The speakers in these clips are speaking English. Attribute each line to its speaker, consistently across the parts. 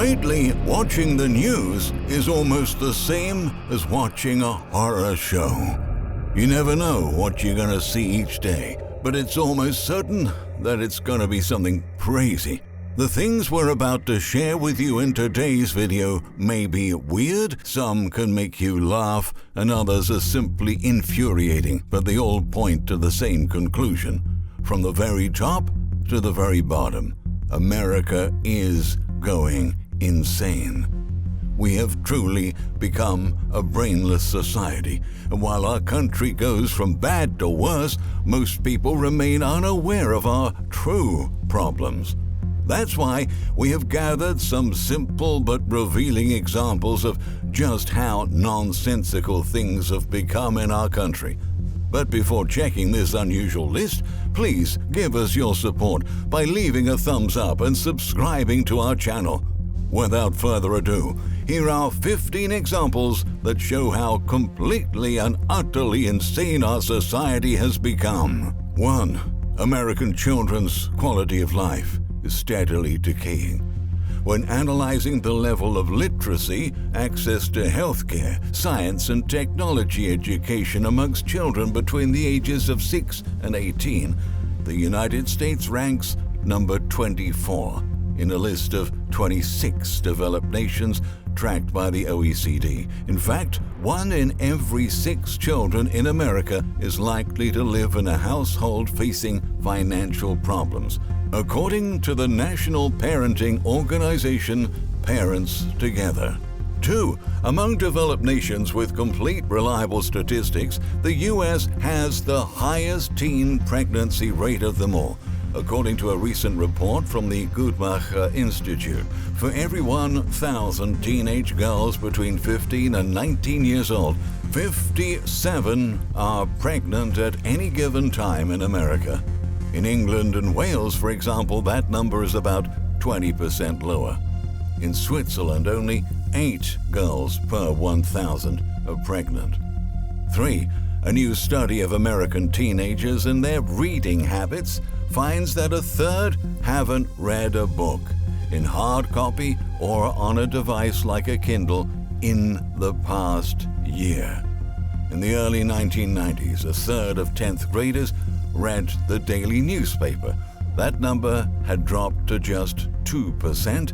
Speaker 1: Lately, watching the news is almost the same as watching a horror show. You never know what you're gonna see each day, but it's almost certain that it's gonna be something crazy. The things we're about to share with you in today's video may be weird, some can make you laugh, and others are simply infuriating, but they all point to the same conclusion. From the very top to the very bottom, America is going insane. We have truly become a brainless society, and while our country goes from bad to worse, most people remain unaware of our true problems. That's why we have gathered some simple but revealing examples of just how nonsensical things have become in our country. But before checking this unusual list, please give us your support by leaving a thumbs up and subscribing to our channel. Without further ado, here are 15 examples that show how completely and utterly insane our society has become. 1. American children's quality of life is steadily decaying. When analyzing the level of literacy, access to healthcare, science and technology education amongst children between the ages of 6 and 18, the United States ranks number 24 in a list of 26 developed nations tracked by the OECD. In fact, 1 in every 6 children in America is likely to live in a household facing financial problems, according to the national parenting organization Parents Together. 2. Among developed nations with complete reliable statistics, the U.S. has the highest teen pregnancy rate of them all. According to a recent report from the Guttmacher Institute, for every 1,000 teenage girls between 15 and 19 years old, 57 are pregnant at any given time in America. In England and Wales, for example, that number is about 20% lower. In Switzerland, only 8 girls per 1,000 are pregnant. 3. A new study of American teenagers and their reading habits finds that a third haven't read a book, in hard copy or on a device like a Kindle, in the past year. In the early 1990s, a third of 10th graders read the daily newspaper. That number had dropped to just 2%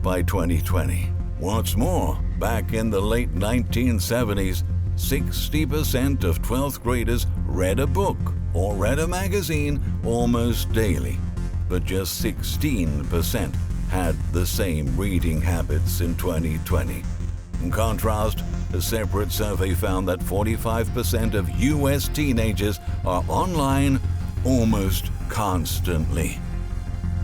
Speaker 1: by 2020. What's more, back in the late 1970s, 60% of 12th graders read a book or read a magazine almost daily, but just 16% had the same reading habits in 2020. In contrast, a separate survey found that 45% of U.S. teenagers are online almost constantly.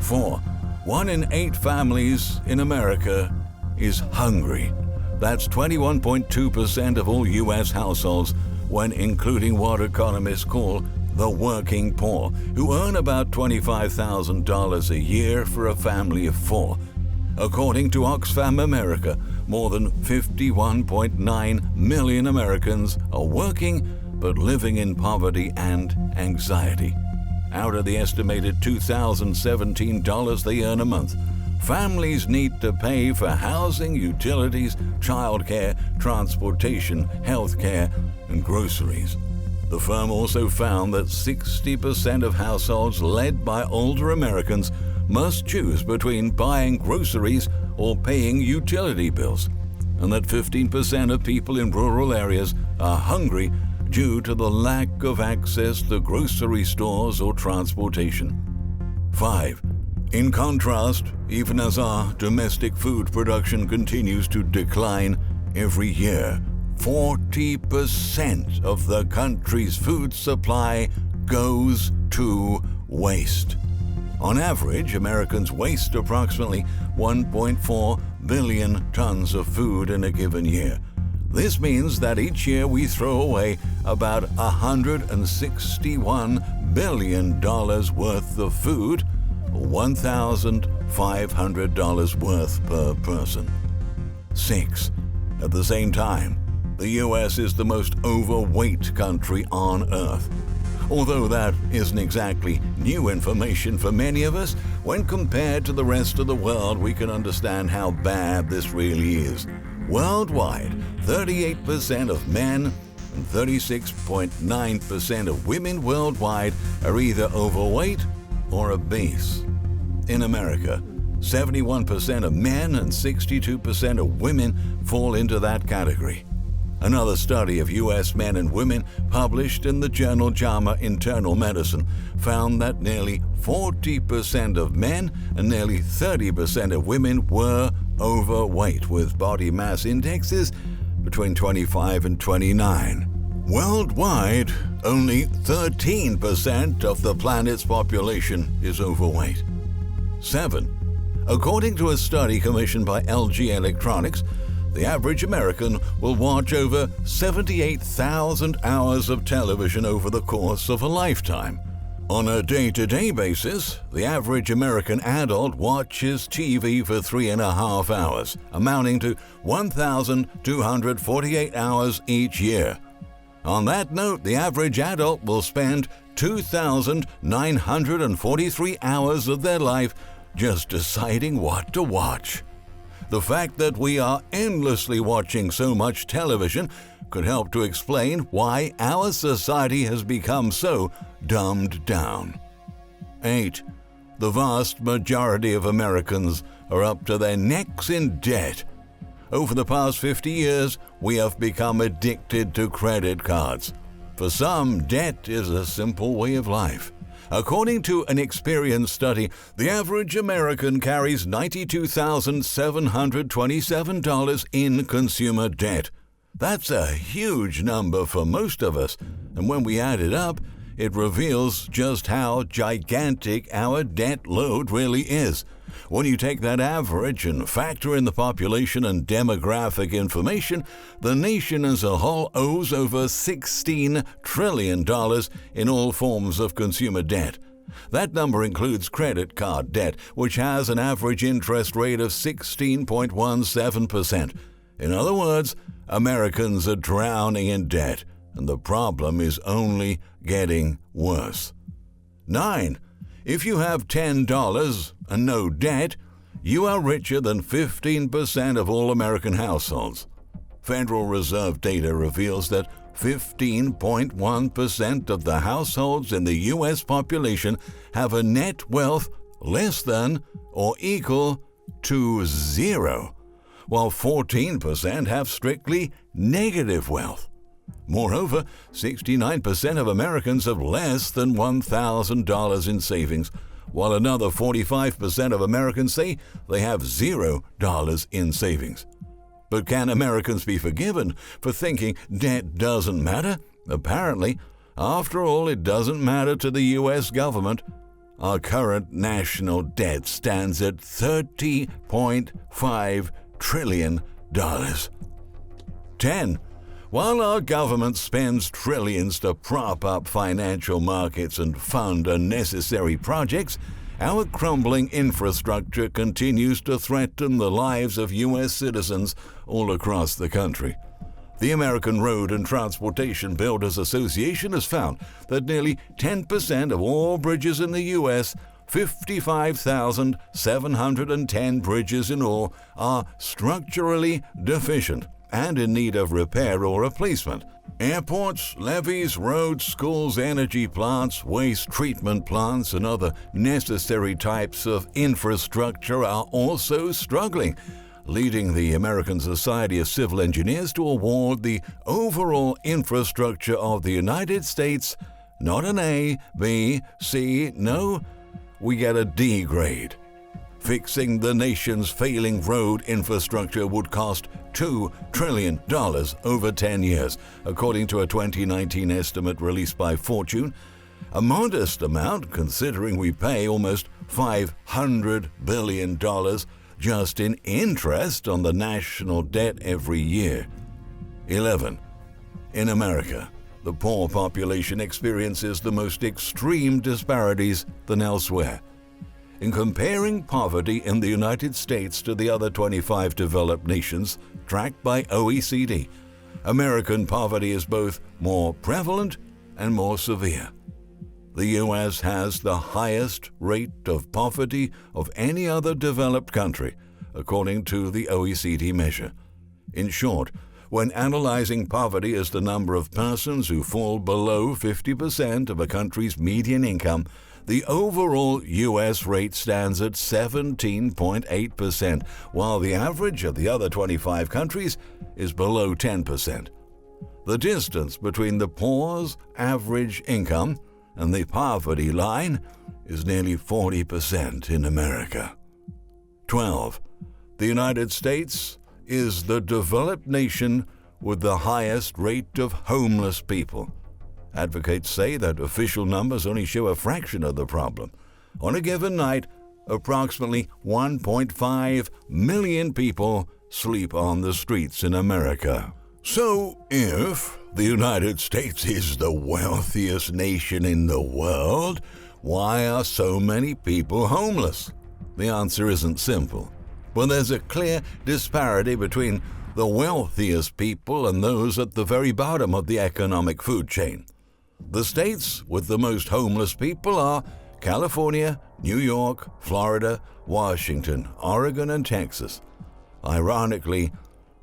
Speaker 1: 4. 1 in 8 families in America is hungry. That's 21.2% of all U.S. households, when including what economists call the working poor, who earn about $25,000 a year for a family of 4. According to Oxfam America, more than 51.9 million Americans are working but living in poverty and anxiety. Out of the estimated $2,017 they earn a month, families need to pay for housing, utilities, childcare, transportation, healthcare, and groceries. The firm also found that 60% of households led by older Americans must choose between buying groceries or paying utility bills, and that 15% of people in rural areas are hungry due to the lack of access to grocery stores or transportation. 5. In contrast, even as our domestic food production continues to decline every year, 40% of the country's food supply goes to waste. On average, Americans waste approximately 1.4 billion tons of food in a given year. This means that each year we throw away about $161 billion worth of food, $1,500 worth per person. 6. At the same time, the U.S. is the most overweight country on Earth. Although that isn't exactly new information for many of us, when compared to the rest of the world, we can understand how bad this really is. Worldwide, 38% of men and 36.9% of women worldwide are either overweight or obese. In America, 71% of men and 62% of women fall into that category. Another study of U.S. men and women published in the journal JAMA Internal Medicine found that nearly 40% of men and nearly 30% of women were overweight, with body mass indexes between 25 and 29. Worldwide, only 13% of the planet's population is overweight. 7. According to a study commissioned by LG Electronics, the average American will watch over 78,000 hours of television over the course of a lifetime. On a day-to-day basis, the average American adult watches TV for 3.5 hours, amounting to 1,248 hours each year. On that note, the average adult will spend 2,943 hours of their life just deciding what to watch. The fact that we are endlessly watching so much television could help to explain why our society has become so dumbed down. 8. The vast majority of Americans are up to their necks in debt. Over the past 50 years, we have become addicted to credit cards. For some, debt is a simple way of life. According to an Experian study, the average American carries $92,727 in consumer debt. That's a huge number for most of us, and when we add it up, it reveals just how gigantic our debt load really is. When you take that average and factor in the population and demographic information, the nation as a whole owes over $16 trillion in all forms of consumer debt. That number includes credit card debt, which has an average interest rate of 16.17%. In other words, Americans are drowning in debt, and the problem is only getting worse. 9. If you have $10 and no debt, you are richer than 15% of all American households. Federal Reserve data reveals that 15.1% of the households in the U.S. population have a net wealth less than or equal to zero, while 14% have strictly negative wealth. Moreover, 69% of Americans have less than $1,000 in savings, while another 45% of Americans say they have $0 in savings. But can Americans be forgiven for thinking debt doesn't matter? Apparently, after all, it doesn't matter to the U.S. government. Our current national debt stands at $30.5 trillion. 10. While our government spends trillions to prop up financial markets and fund unnecessary projects, our crumbling infrastructure continues to threaten the lives of U.S. citizens all across the country. The American Road and Transportation Builders Association has found that nearly 10% of all bridges in the U.S., 55,710 bridges in all, are structurally deficient and in need of repair or replacement. Airports, levees, roads, schools, energy plants, waste treatment plants, and other necessary types of infrastructure are also struggling, leading the American Society of Civil Engineers to award the overall infrastructure of the United States not an A, B, C, no, we get a D grade. Fixing the nation's failing road infrastructure would cost $2 trillion over 10 years, according to a 2019 estimate released by Fortune. A modest amount, considering we pay almost $500 billion just in interest on the national debt every year. 11. In America, the poor population experiences the most extreme disparities than elsewhere. In comparing poverty in the United States to the other 25 developed nations tracked by OECD, American poverty is both more prevalent and more severe. The U.S. has the highest rate of poverty of any other developed country, according to the OECD measure. In short, when analyzing poverty as the number of persons who fall below 50% of a country's median income, the overall U.S. rate stands at 17.8%, while the average of the other 25 countries is below 10%. The distance between the poor's average income and the poverty line is nearly 40% in America. 12. The United States is the developed nation with the highest rate of homeless people. Advocates say that official numbers only show a fraction of the problem. On a given night, approximately 1.5 million people sleep on the streets in America. So, if the United States is the wealthiest nation in the world, why are so many people homeless? The answer isn't simple, but there's a clear disparity between the wealthiest people and those at the very bottom of the economic food chain. The states with the most homeless people are California, New York, Florida, Washington, Oregon, and Texas. Ironically,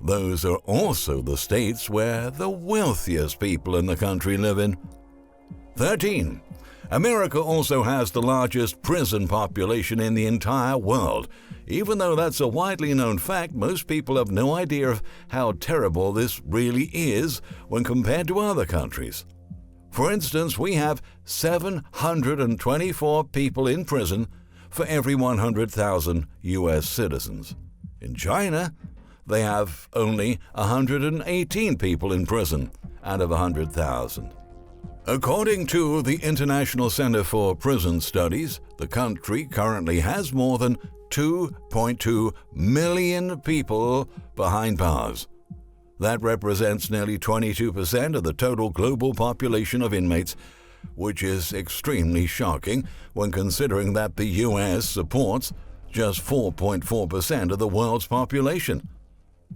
Speaker 1: those are also the states where the wealthiest people in the country live in. 13. America also has the largest prison population in the entire world. Even though that's a widely known fact, most people have no idea of how terrible this really is when compared to other countries. For instance, we have 724 people in prison for every 100,000 U.S. citizens. In China, they have only 118 people in prison out of 100,000. According to the International Center for Prison Studies, the country currently has more than 2.2 million people behind bars. That represents nearly 22% of the total global population of inmates, which is extremely shocking when considering that the U.S. supports just 4.4% of the world's population.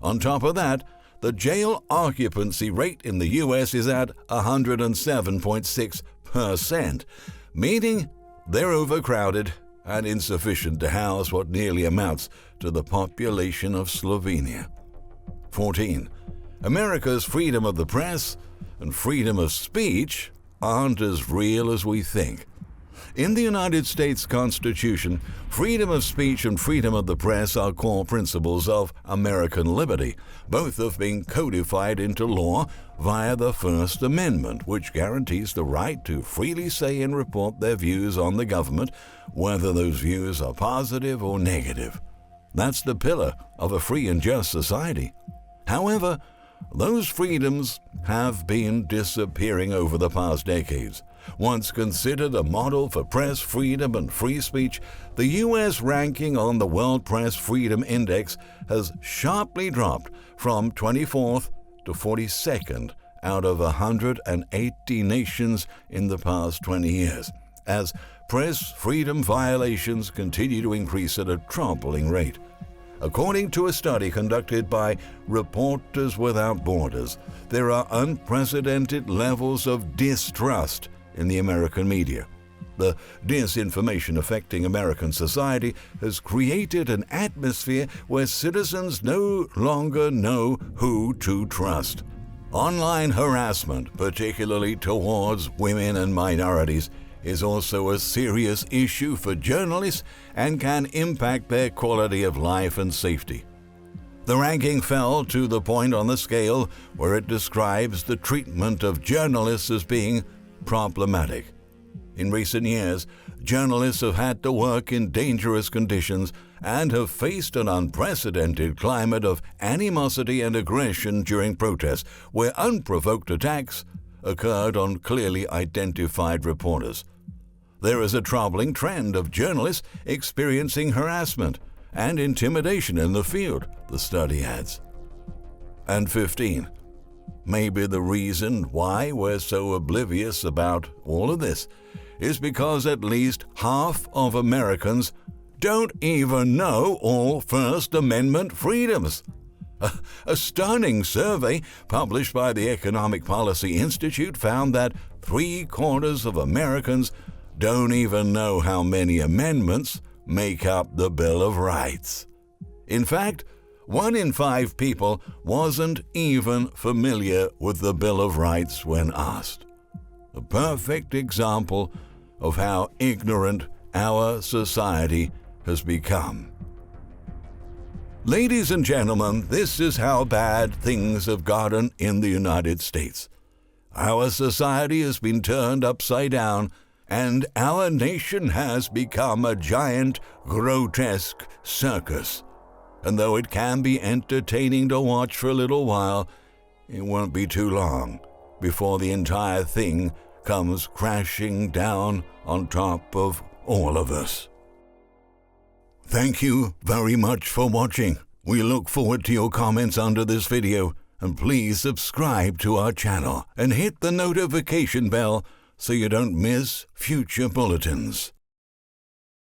Speaker 1: On top of that, the jail occupancy rate in the U.S. is at 107.6%, meaning they're overcrowded and insufficient to house what nearly amounts to the population of Slovenia. 14. America's freedom of the press and freedom of speech aren't as real as we think. In the United States Constitution, freedom of speech and freedom of the press are core principles of American liberty. Both have been codified into law via the First Amendment, which guarantees the right to freely say and report their views on the government, whether those views are positive or negative. That's the pillar of a free and just society. However, those freedoms have been disappearing over the past decades. Once considered a model for press freedom and free speech, the U.S. ranking on the World Press Freedom Index has sharply dropped from 24th to 42nd out of 180 nations in the past 20 years, as press freedom violations continue to increase at a troubling rate. According to a study conducted by Reporters Without Borders, there are unprecedented levels of distrust in the American media. The disinformation affecting American society has created an atmosphere where citizens no longer know who to trust. Online harassment, particularly towards women and minorities, is also a serious issue for journalists and can impact their quality of life and safety. The ranking fell to the point on the scale where it describes the treatment of journalists as being problematic. In recent years, journalists have had to work in dangerous conditions and have faced an unprecedented climate of animosity and aggression during protests, where unprovoked attacks occurred on clearly identified reporters. There is a troubling trend of journalists experiencing harassment and intimidation in the field, the study adds. And 15. Maybe the reason why we're so oblivious about all of this is because at least half of Americans don't even know all First Amendment freedoms. A stunning survey published by the Economic Policy Institute found that 3/4 of Americans don't even know how many amendments make up the Bill of Rights. In fact, 1 in 5 people wasn't even familiar with the Bill of Rights when asked. A perfect example of how ignorant our society has become. Ladies and gentlemen, this is how bad things have gotten in the United States. Our society has been turned upside down, and our nation has become a giant, grotesque circus. And though it can be entertaining to watch for a little while, it won't be too long before the entire thing comes crashing down on top of all of us. Thank you very much for watching. We look forward to your comments under this video, and please subscribe to our channel and hit the notification bell so you don't miss future bulletins.